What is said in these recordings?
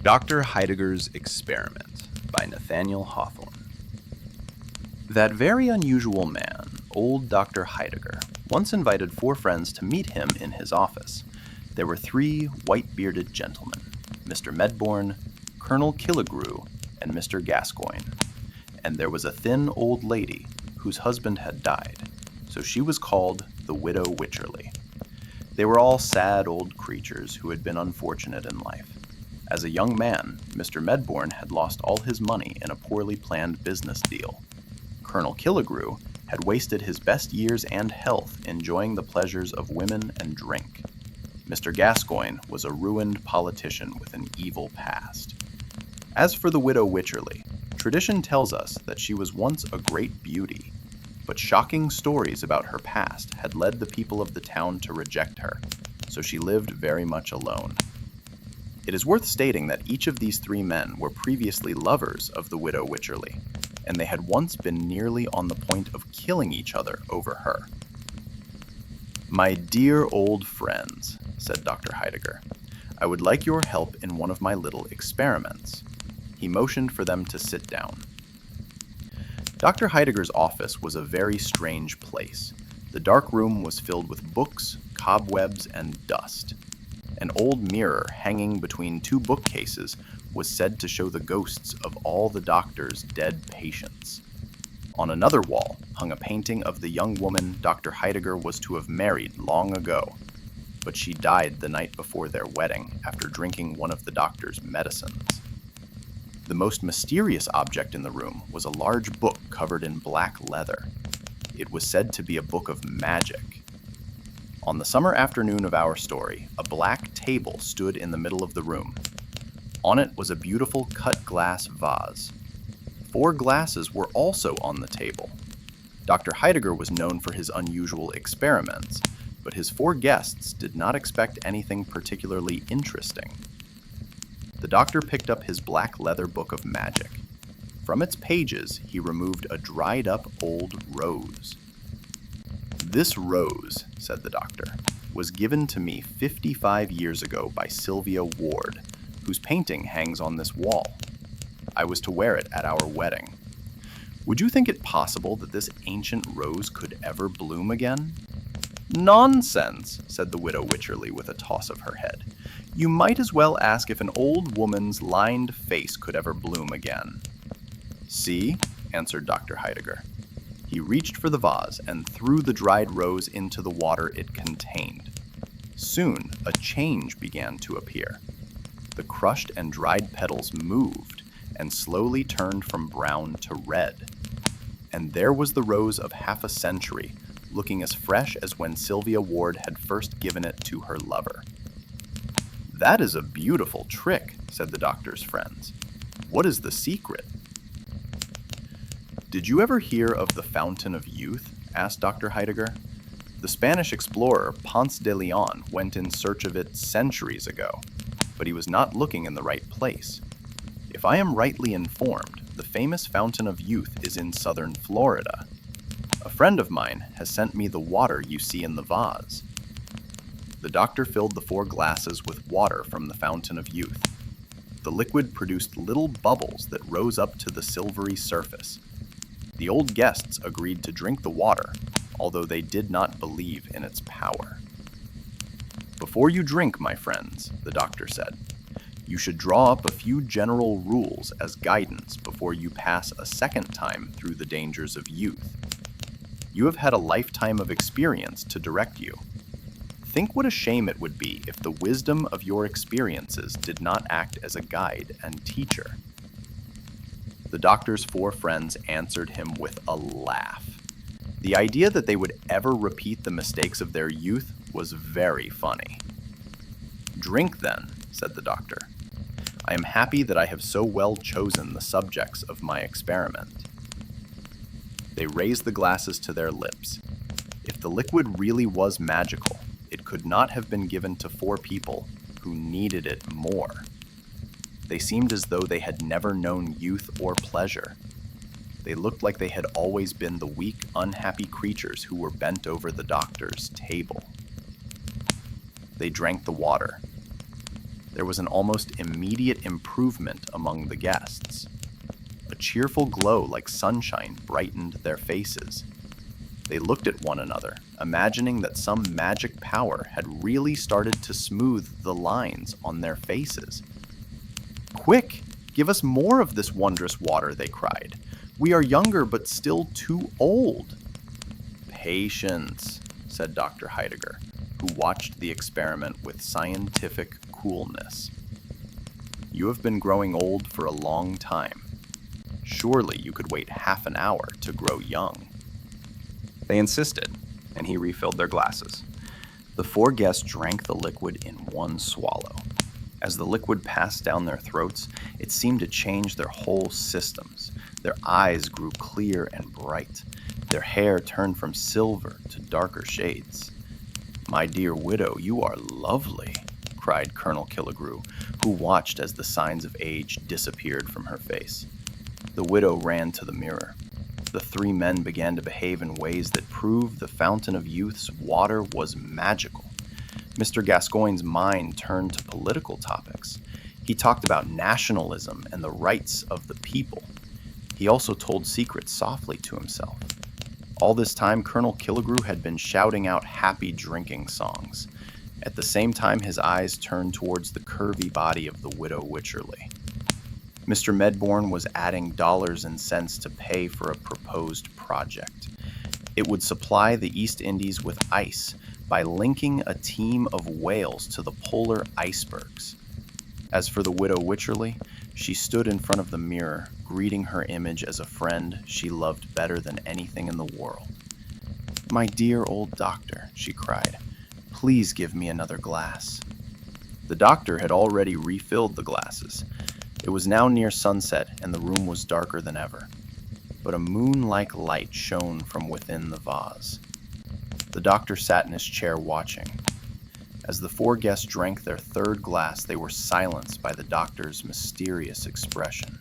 Dr. Heidegger's Experiment by Nathaniel Hawthorne. That very unusual man, old Dr. Heidegger, once invited 4 friends to meet him in his office. There were 3 white-bearded gentlemen, Mr. Medbourne, Colonel Killigrew, and Mr. Gascoigne. And there was a thin old lady whose husband had died, so she was called the Widow Wycherley. They were all sad old creatures who had been unfortunate in life. As a young man, Mr. Medbourne had lost all his money in a poorly planned business deal. Colonel Killigrew had wasted his best years and health enjoying the pleasures of women and drink. Mr. Gascoigne was a ruined politician with an evil past. As for the Widow Wycherley, tradition tells us that she was once a great beauty, but shocking stories about her past had led the people of the town to reject her, so she lived very much alone. It is worth stating that each of these 3 men were previously lovers of the Widow Wycherley, and they had once been nearly on the point of killing each other over her. "My dear old friends," said Dr. Heidegger, "I would like your help in one of my little experiments." He motioned for them to sit down. Dr. Heidegger's office was a very strange place. The dark room was filled with books, cobwebs, and dust. An old mirror hanging between 2 bookcases was said to show the ghosts of all the doctor's dead patients. On another wall hung a painting of the young woman Dr. Heidegger was to have married long ago, but she died the night before their wedding after drinking one of the doctor's medicines. The most mysterious object in the room was a large book covered in black leather. It was said to be a book of magic. On the summer afternoon of our story, a black table stood in the middle of the room. On it was a beautiful cut-glass vase. 4 glasses were also on the table. Dr. Heidegger was known for his unusual experiments, but his 4 guests did not expect anything particularly interesting. The doctor picked up his black leather book of magic. From its pages, he removed a dried-up old rose. "This rose," said the doctor, "was given to me 55 years ago by Sylvia Ward, whose painting hangs on this wall. I was to wear it at our wedding. Would you think it possible that this ancient rose could ever bloom again?" "Nonsense," said the Widow Wycherley with a toss of her head. "You might as well ask if an old woman's lined face could ever bloom again." "See," answered Dr. Heidegger. He reached for the vase and threw the dried rose into the water it contained. Soon, a change began to appear. The crushed and dried petals moved and slowly turned from brown to red. And there was the rose of half a century, looking as fresh as when Sylvia Ward had first given it to her lover. "That is a beautiful trick," said the doctor's friends. "What is the secret?" "Did you ever hear of the Fountain of Youth?" asked Dr. Heidegger. "The Spanish explorer Ponce de Leon went in search of it centuries ago, but he was not looking in the right place. If I am rightly informed, the famous Fountain of Youth is in southern Florida. A friend of mine has sent me the water you see in the vase." The doctor filled the 4 glasses with water from the Fountain of Youth. The liquid produced little bubbles that rose up to the silvery surface. The old guests agreed to drink the water, although they did not believe in its power. "Before you drink, my friends," the doctor said, "you should draw up a few general rules as guidance before you pass a second time through the dangers of youth. You have had a lifetime of experience to direct you. Think what a shame it would be if the wisdom of your experiences did not act as a guide and teacher." The doctor's 4 friends answered him with a laugh. The idea that they would ever repeat the mistakes of their youth was very funny. "Drink, then," said the doctor. "I am happy that I have so well chosen the subjects of my experiment." They raised the glasses to their lips. If the liquid really was magical, it could not have been given to 4 people who needed it more. They seemed as though they had never known youth or pleasure. They looked like they had always been the weak, unhappy creatures who were bent over the doctor's table. They drank the water. there was an almost immediate improvement among the guests. A cheerful glow like sunshine brightened their faces. They looked at one another, imagining that some magic power had really started to smooth the lines on their faces. "Quick, give us more of this wondrous water," they cried. "We are younger, but still too old." "Patience," said Dr. Heidegger, who watched the experiment with scientific coolness. "You have been growing old for a long time. Surely you could wait half an hour to grow young." They insisted, and he refilled their glasses. The four guests drank the liquid in one swallow. As the liquid passed down their throats, it seemed to change their whole systems. Their eyes grew clear and bright. Their hair turned from silver to darker shades. "My dear widow, you are lovely," cried Colonel Killigrew, who watched as the signs of age disappeared from her face. The widow ran to the mirror. The three men began to behave in ways that proved the fountain of youth's water was magical. Mr. Gascoigne's mind turned to political topics. He talked about nationalism and the rights of the people. He also told secrets softly to himself. All this time, Colonel Killigrew had been shouting out happy drinking songs. At the same time, his eyes turned towards the curvy body of the widow Wycherley. Mr. Medbourne was adding dollars and cents to pay for a proposed project. It would supply the East Indies with ice by linking a team of whales to the polar icebergs. As for the widow Wycherley, she stood in front of the mirror, greeting her image as a friend she loved better than anything in the world. "My dear old doctor," she cried, "please give me another glass." The doctor had already refilled the glasses. It was now near sunset, and the room was darker than ever. But a moon-like light shone from within the vase. The doctor sat in his chair watching. As the four guests drank their third glass, they were silenced by the doctor's mysterious expression.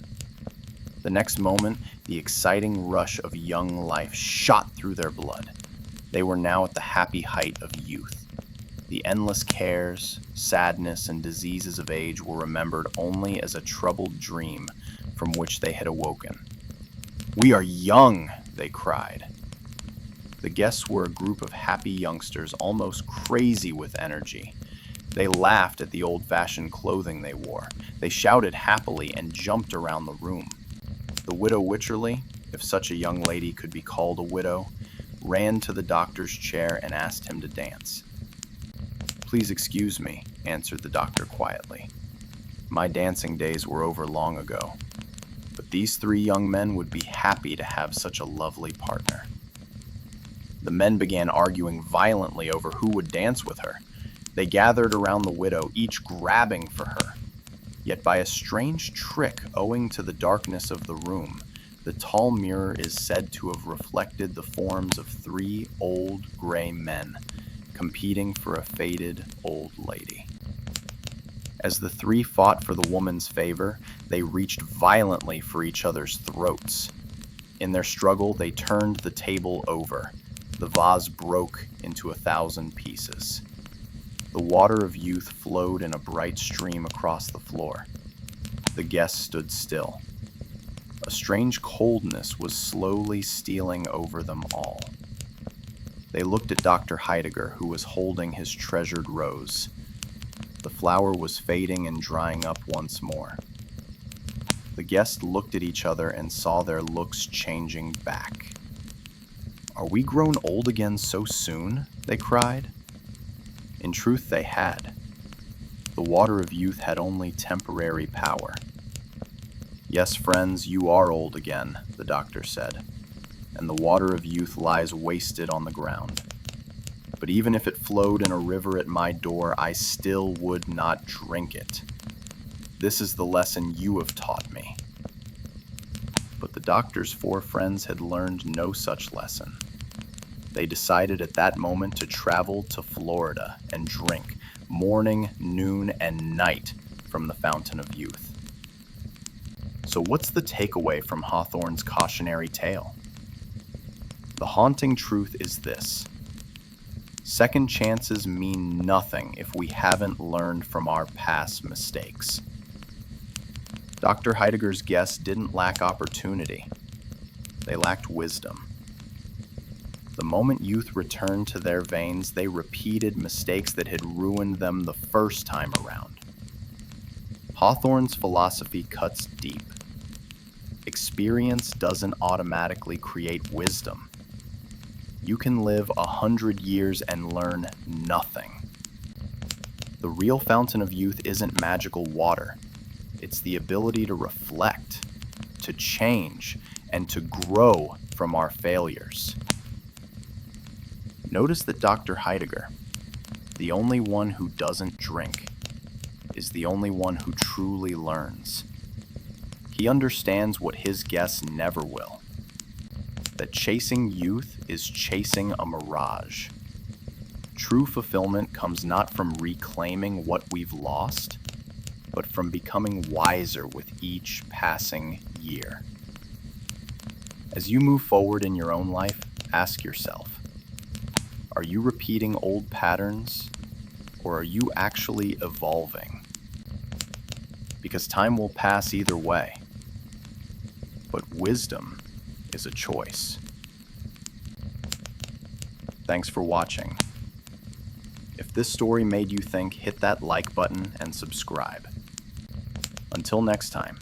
The next moment, the exciting rush of young life shot through their blood. They were now at the happy height of youth. The endless cares, sadness, and diseases of age were remembered only as a troubled dream from which they had awoken. "We are young!" they cried. The guests were a group of happy youngsters, almost crazy with energy. They laughed at the old-fashioned clothing they wore. They shouted happily and jumped around the room. The widow Wycherley, if such a young lady could be called a widow, ran to the doctor's chair and asked him to dance. "Please excuse me," answered the doctor quietly. "My dancing days were over long ago, but these three young men would be happy to have such a lovely partner." The men began arguing violently over who would dance with her. They gathered around the widow, each grabbing for her. Yet by a strange trick owing to the darkness of the room, the tall mirror is said to have reflected the forms of three old gray men, competing for a faded old lady. As the three fought for the woman's favor, they reached violently for each other's throats. In their struggle, they turned the table over. The vase broke into 1,000 pieces. The water of youth flowed in a bright stream across the floor. The guests stood still. A strange coldness was slowly stealing over them all. They looked at Dr. Heidegger, who was holding his treasured rose. The flower was fading and drying up once more. The guests looked at each other and saw their looks changing back. "Are we grown old again so soon?" they cried. In truth, they had. The water of youth had only temporary power. "Yes, friends, you are old again," the doctor said, "and the water of youth lies wasted on the ground. But even if it flowed in a river at my door, I still would not drink it. This is the lesson you have taught me." But the doctor's four friends had learned no such lesson. They decided at that moment to travel to Florida and drink morning, noon, and night from the fountain of youth. So what's the takeaway from Hawthorne's cautionary tale? The haunting truth is this: Second chances mean nothing if we haven't learned from our past mistakes. Dr. Heidegger's guests didn't lack opportunity. They lacked wisdom. The moment youth returned to their veins, they repeated mistakes that had ruined them the first time around. Hawthorne's philosophy cuts deep. Experience doesn't automatically create wisdom. You can live 100 years and learn nothing. The real fountain of youth isn't magical water. It's the ability to reflect, to change, and to grow from our failures. Notice that Dr. Heidegger, the only one who doesn't drink, is the only one who truly learns. He understands what his guests never will. That chasing youth is chasing a mirage. True fulfillment comes not from reclaiming what we've lost, but from becoming wiser with each passing year. As you move forward in your own life, ask yourself, are you repeating old patterns, or are you actually evolving? Because time will pass either way, but wisdom is a choice. Thanks for watching. If this story made you think, hit that like button and subscribe. Until next time.